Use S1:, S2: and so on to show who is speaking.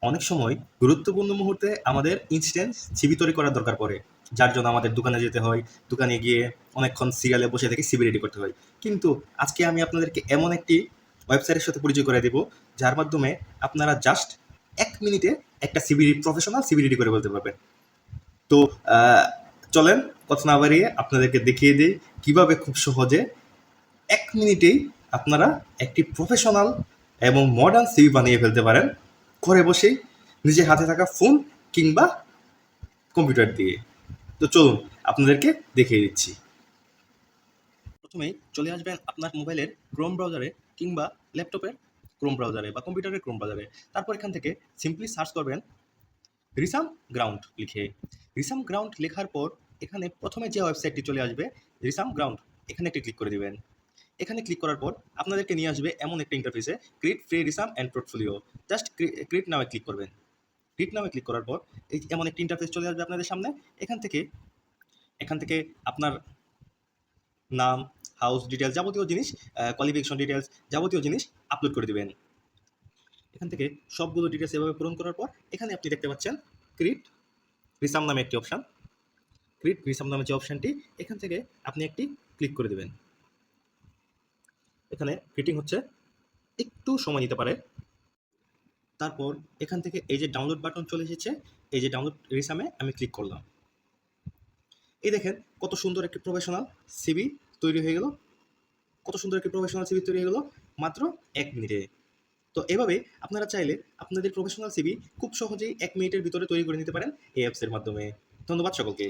S1: অনেক সময় গুরুত্বপূর্ণ মুহূর্তে আমাদের ইনস্ট্যান্ট সিভি তৈরি করার দরকার পড়ে, যার জন্য আমাদের দোকানে যেতে হয়, দোকানে গিয়ে অনেকক্ষণ সিরিয়ালে বসে থেকে সিভি রেডি করতে হয়। কিন্তু আজকে আমি আপনাদেরকে এমন একটি ওয়েবসাইটের সাথে পরিচয় করে দেব, যার মাধ্যমে আপনারা জাস্ট 1 মিনিটে একটা সিভি প্রফেশনাল সিভি রেডি করে বলতে পারবেন। তো চলেন কথা না বাড়িয়ে আপনাদেরকে দেখিয়ে দিই কীভাবে খুব সহজে 1 মিনিটেই আপনারা একটি প্রফেশনাল এবং মডার্ন সিভি বানিয়ে ফেলতে পারেন ঘরে বসেই, নিজের হাতে থাকা ফোন কিংবা কম্পিউটার দিয়ে। তো চলুন আপনাদেরকে দেখিয়ে দিচ্ছি। প্রথমেই চলে আসবেন আপনার মোবাইলের ক্রোম ব্রাউজারে কিংবা ল্যাপটপের ক্রোম ব্রাউজারে বা কম্পিউটারের ক্রোম ব্রাউজারে। তারপর এখান থেকে সিম্পলি সার্চ করবেন রিসাম গ্রাউন্ড লিখে। রিসাম গ্রাউন্ড লেখার পর এখানে প্রথমে যে ওয়েবসাইটটি চলে আসবে রিসাম গ্রাউন্ড, এখানে একটি ক্লিক করে দিবেন। এখানে ক্লিক করার পর আপনাদেরকে নিয়ে আসবে এমন একটা ইন্টারফেসে, create free resume and portfolio. Just create নামে ক্লিক করবেন। ক্রিয়েট নামে ক্লিক করার পর এই এমন একটি ইন্টারফেস চলে আসবে আপনাদের সামনে। এখান থেকে আপনার নাম, হাউস ডিটেলস, যাবতীয় জিনিস, কোয়ালিফিকেশন ডিটেলস, যাবতীয় জিনিস আপলোড করে দিবেন। এখান থেকে সবগুলো ডিটেলস এভাবে পূরণ করার পর এখানে আপনি দেখতে পাচ্ছেন ক্রিয়েট রিসাম নামে একটি অপশান। ক্রিয়েট রিসাম নামে যে অপশানটি, এখান থেকে আপনি একটি ক্লিক করে দেবেন। এখানে ক্রিয়েটিং হচ্ছে, একটু সময় নিতে পারে। তারপর এখান থেকে এই যে ডাউনলোড বাটন চলে এসেছে, এই যে ডাউনলোড রিসামে আমি ক্লিক করলাম। এই দেখেন কত সুন্দর একটি প্রফেশনাল সিভি তৈরি হয়ে গেল। মাত্র 1 মিনিটে। তো এভাবে আপনারা চাইলে আপনাদের প্রফেশনাল সিভি খুব সহজেই 1 মিনিটের ভিতরে তৈরি করে নিতে পারেন এই অ্যাপসের মাধ্যমে। ধন্যবাদ সকলকে।